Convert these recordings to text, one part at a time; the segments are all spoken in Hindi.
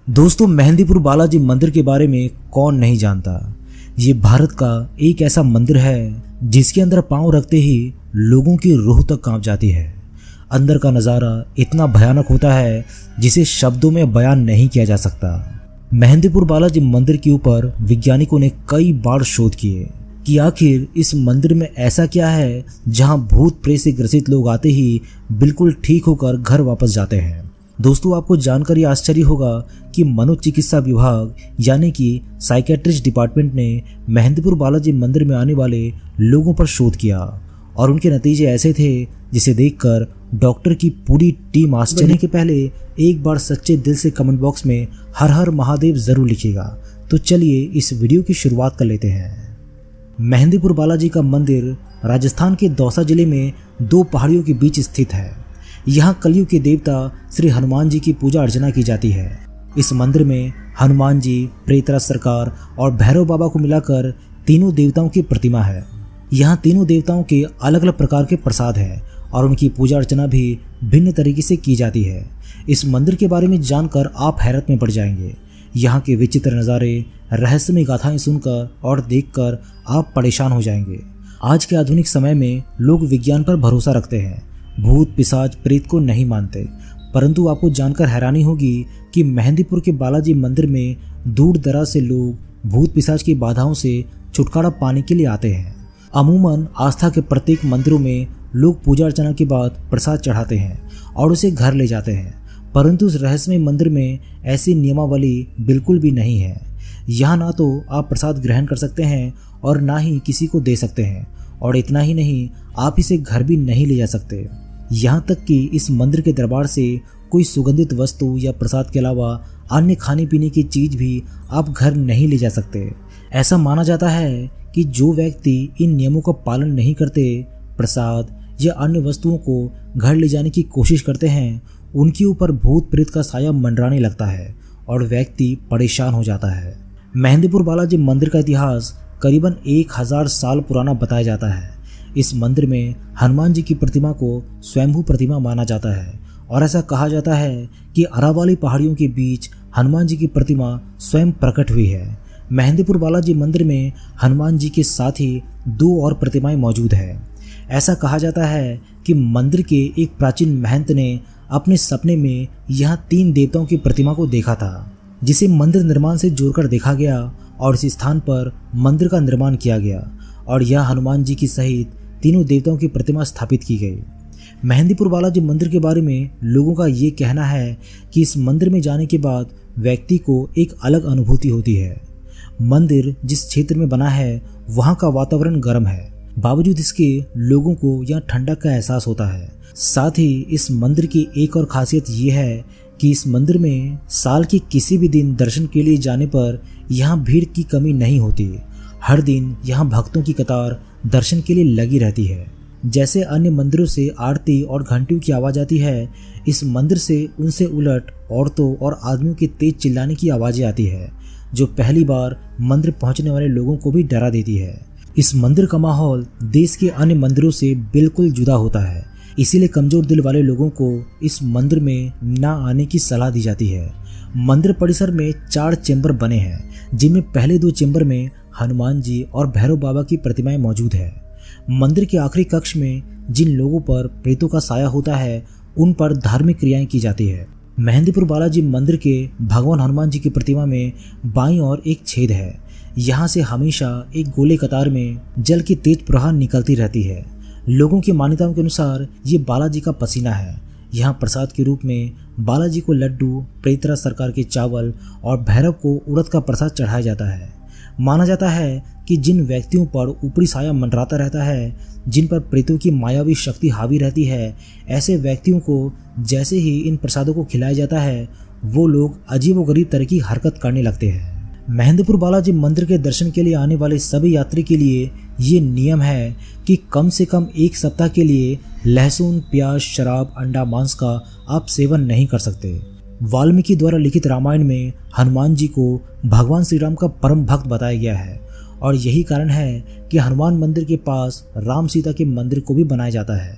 दोस्तों, मेहंदीपुर बालाजी मंदिर के बारे में कौन नहीं जानता। ये भारत का एक ऐसा मंदिर है जिसके अंदर पांव रखते ही लोगों की रूह तक कांप जाती है। अंदर का नज़ारा इतना भयानक होता है जिसे शब्दों में बयान नहीं किया जा सकता। मेहंदीपुर बालाजी मंदिर के ऊपर वैज्ञानिकों ने कई बार शोध किए कि आखिर इस मंदिर में ऐसा क्या है जहां भूत प्रेत से ग्रसित लोग आते ही बिल्कुल ठीक होकर घर वापस जाते हैं। दोस्तों, आपको जानकर यह आश्चर्य होगा कि मनोचिकित्सा विभाग यानी कि साइकेट्रिस्ट डिपार्टमेंट ने मेहंदीपुर बालाजी मंदिर में आने वाले लोगों पर शोध किया और उनके नतीजे ऐसे थे जिसे देखकर डॉक्टर की पूरी टीम आश्चर्य के पहले एक बार सच्चे दिल से कमेंट बॉक्स में हर हर महादेव जरूर लिखिएगा। तो चलिए इस वीडियो की शुरुआत कर लेते हैं। मेहंदीपुर बालाजी का मंदिर राजस्थान के दौसा जिले में दो पहाड़ियों के बीच स्थित है। यहाँ कलयुग के देवता श्री हनुमान जी की पूजा अर्चना की जाती है। इस मंदिर में हनुमान जी, प्रेतराज सरकार और भैरव बाबा को मिलाकर तीनों देवताओं की प्रतिमा है। यहाँ तीनों देवताओं के अलग अलग प्रकार के प्रसाद हैं और उनकी पूजा अर्चना भी भिन्न तरीके से की जाती है। इस मंदिर के बारे में जानकर आप हैरत में पड़ जाएंगे। यहाँ के विचित्र नज़ारे, रहस्यमय गाथाएं सुनकर और देखकर आप परेशान हो जाएंगे। आज के आधुनिक समय में लोग विज्ञान पर भरोसा रखते हैं, भूत पिशाच प्रेत को नहीं मानते, परंतु आपको जानकर हैरानी होगी कि मेहंदीपुर के बालाजी मंदिर में दूर दराज से लोग भूत पिशाच की बाधाओं से छुटकारा पाने के लिए आते हैं। अमूमन आस्था के प्रत्येक मंदिरों में लोग पूजा अर्चना के बाद प्रसाद चढ़ाते हैं और उसे घर ले जाते हैं, परंतु इस रहस्यमय मंदिर में ऐसी नियमावली बिल्कुल भी नहीं है। यहाँ ना तो आप प्रसाद ग्रहण कर सकते हैं और ना ही किसी को दे सकते हैं, और इतना ही नहीं, आप इसे घर भी नहीं ले जा सकते। यहाँ तक कि इस मंदिर के दरबार से कोई सुगंधित वस्तु या प्रसाद के अलावा अन्य खाने पीने की चीज भी आप घर नहीं ले जा सकते। ऐसा माना जाता है कि जो व्यक्ति इन नियमों का पालन नहीं करते, प्रसाद या अन्य वस्तुओं को घर ले जाने की कोशिश करते हैं, उनके ऊपर भूत प्रेत का साया मंडराने लगता है और व्यक्ति परेशान हो जाता है। मेहंदीपुर बालाजी मंदिर का इतिहास करीबन 1000 साल पुराना बताया जाता है। इस मंदिर में हनुमान जी की प्रतिमा को स्वयंभू प्रतिमा माना जाता है और ऐसा कहा जाता है कि अरावली पहाड़ियों के बीच हनुमान जी की प्रतिमा स्वयं प्रकट हुई है। मेहंदीपुर बालाजी मंदिर में हनुमान जी के साथ ही दो और प्रतिमाएं मौजूद है। ऐसा कहा जाता है कि मंदिर के एक प्राचीन महंत ने अपने सपने में यहाँ 3 देवताओं की प्रतिमा को देखा था, जिसे मंदिर निर्माण से जोड़कर देखा गया और इस स्थान पर मंदिर का निर्माण किया गया और यह हनुमान जी की सहित तीनों देवताओं की प्रतिमा स्थापित की गई। मेहंदीपुर बालाजी मंदिर के बारे में लोगों का ये कहना है कि इस मंदिर में जाने के बाद व्यक्ति को एक अलग अनुभूति होती है। मंदिर जिस क्षेत्र में बना है वहाँ का वातावरण गर्म है, बावजूद इसके लोगों को यहाँ ठंडक का एहसास होता है। साथ ही इस मंदिर की एक और खासियत ये है कि इस मंदिर में साल के किसी भी दिन दर्शन के लिए जाने पर यहाँ भीड़ की कमी नहीं होती। हर दिन यहाँ भक्तों की कतार दर्शन के लिए लगी रहती है। जैसे अन्य मंदिरों से आरती और घंटियों की आवाज़ आती है, इस मंदिर से उनसे उलट औरतों और आदमियों की तेज चिल्लाने की आवाज़ें आती है, जो पहली बार मंदिर पहुँचने वाले लोगों को भी डरा देती है। इस मंदिर का माहौल देश के अन्य मंदिरों से बिल्कुल जुदा होता है, इसीलिए कमजोर दिल वाले लोगों को इस मंदिर में ना आने की सलाह दी जाती है। मंदिर परिसर में 4 चेंबर बने हैं, जिनमें पहले 2 चेंबर में हनुमान जी और भैरव बाबा की प्रतिमाएं मौजूद है। मंदिर के आखिरी कक्ष में जिन लोगों पर प्रेतों का साया होता है, उन पर धार्मिक क्रियाएं की जाती है। मेहंदीपुर बालाजी मंदिर के भगवान हनुमान जी की प्रतिमा में बाईं ओर एक छेद है। यहाँ से हमेशा एक गोले कतार में जल की तेज प्रवाह निकलती रहती है। लोगों की मान्यताओं के अनुसार ये बालाजी का पसीना है। यहाँ प्रसाद के रूप में बालाजी को लड्डू, प्रेतराज सरकार के चावल और भैरव को उड़द का प्रसाद चढ़ाया जाता है। माना जाता है कि जिन व्यक्तियों पर ऊपरी साया मंडराता रहता है, जिन पर प्रेतों की मायावी शक्ति हावी रहती है, ऐसे व्यक्तियों को जैसे ही इन प्रसादों को खिलाया जाता है, वो लोग अजीबोगरीब तरह की हरकत करने लगते हैं। मेहंदीपुर बालाजी मंदिर के दर्शन के लिए आने वाले सभी यात्री के लिए ये नियम है कि कम से कम 1 सप्ताह के लिए लहसुन, प्याज, शराब, अंडा, मांस का आप सेवन नहीं कर सकते। वाल्मीकि द्वारा लिखित रामायण में हनुमान जी को भगवान श्री राम का परम भक्त बताया गया है और यही कारण है कि हनुमान मंदिर के पास राम सीता के मंदिर को भी बनाया जाता है।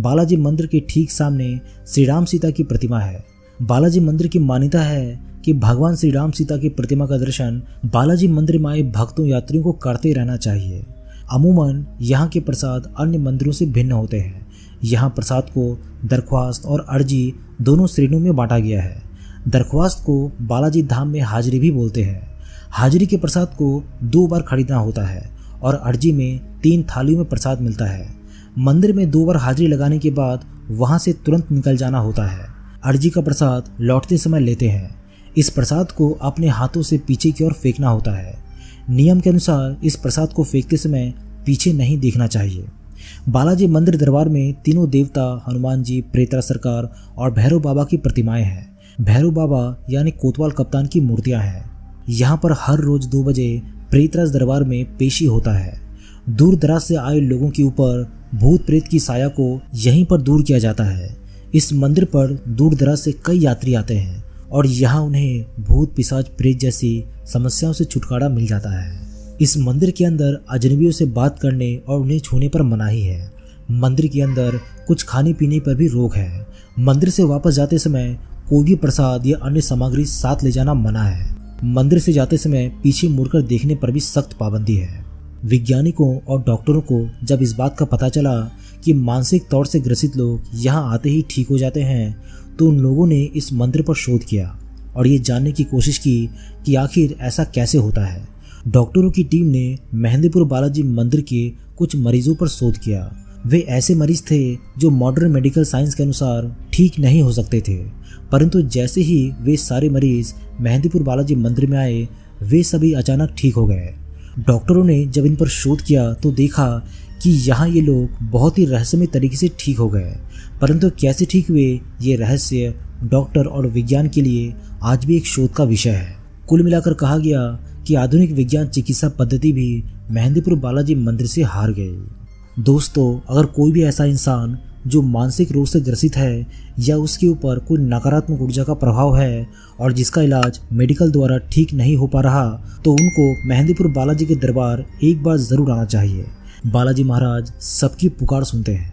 बालाजी मंदिर के ठीक सामने श्री राम सीता की प्रतिमा है। बालाजी मंदिर की मान्यता है कि भगवान श्री राम सीता की प्रतिमा का दर्शन बालाजी मंदिर में आए भक्तों यात्रियों को करते रहना चाहिए। अमूमन यहाँ के प्रसाद अन्य मंदिरों से भिन्न होते हैं। यहाँ प्रसाद को दरख्वास्त और अर्जी दोनों श्रेणियों में बांटा गया है। दरख्वास्त को बालाजी धाम में हाजिरी भी बोलते हैं। हाजिरी के प्रसाद को 2 बार खरीदना होता है और अर्जी में 3 थालियों में प्रसाद मिलता है। मंदिर में 2 बार हाजिरी लगाने के बाद वहाँ से तुरंत निकल जाना होता है। अर्जी का प्रसाद लौटते समय लेते हैं। इस प्रसाद को अपने हाथों से पीछे की ओर फेंकना होता है। नियम के अनुसार इस प्रसाद को फेंकते समय पीछे नहीं देखना चाहिए। बालाजी मंदिर दरबार में तीनों देवता हनुमान जी, प्रेतराज सरकार और भैरव बाबा की प्रतिमाएं हैं। भैरव बाबा यानी कोतवाल कप्तान की मूर्तियां हैं। यहाँ पर हर रोज 2 बजे प्रेतराज दरबार में पेशी होता है। दूर दराज से आए लोगों के ऊपर भूत प्रेत की साया को यहीं पर दूर किया जाता है। इस मंदिर पर दूर दराज से कई यात्री आते हैं और यहाँ उन्हें भूत पिशाच प्रेत जैसी समस्याओं से छुटकारा मिल जाता है। इस मंदिर के अंदर अजनबियों से बात करने और उन्हें छूने पर मनाही है। मंदिर के अंदर कुछ खाने पीने पर भी रोक है। मंदिर से वापस जाते समय कोई भी प्रसाद या अन्य सामग्री साथ ले जाना मना है। मंदिर से जाते समय पीछे मुड़कर देखने पर भी सख्त पाबंदी है। वैज्ञानिकों और डॉक्टरों को जब इस बात का पता चला कि मानसिक तौर से ग्रसित लोग यहाँ आते ही ठीक हो जाते हैं, तो उन लोगों ने इस मंदिर पर शोध किया और ये जानने की कोशिश की कि आखिर ऐसा कैसे होता है। डॉक्टरों की टीम ने मेहंदीपुर बालाजी मंदिर के कुछ मरीजों पर शोध किया। वे ऐसे मरीज थे जो मॉडर्न मेडिकल साइंस के अनुसार ठीक नहीं हो सकते थे, परंतु जैसे ही वे सारे मरीज मेहंदीपुर बालाजी मंदिर में आए, वे सभी अचानक ठीक हो गए। डॉक्टरों ने जब इन पर शोध किया तो देखा कि यहाँ ये लोग बहुत ही रहस्यमय तरीके से ठीक हो गए, परंतु कैसे ठीक हुए ये रहस्य डॉक्टर और विज्ञान के लिए आज भी एक शोध का विषय है। कुल मिलाकर कहा गया कि आधुनिक विज्ञान चिकित्सा पद्धति भी मेहंदीपुर बालाजी मंदिर से हार गई। दोस्तों, अगर कोई भी ऐसा इंसान जो मानसिक रोग से ग्रसित है या उसके ऊपर कोई नकारात्मक ऊर्जा का प्रभाव है और जिसका इलाज मेडिकल द्वारा ठीक नहीं हो पा रहा, तो उनको मेहंदीपुर बालाजी के दरबार एक बार जरूर आना चाहिए। बालाजी महाराज सबकी पुकार सुनते हैं।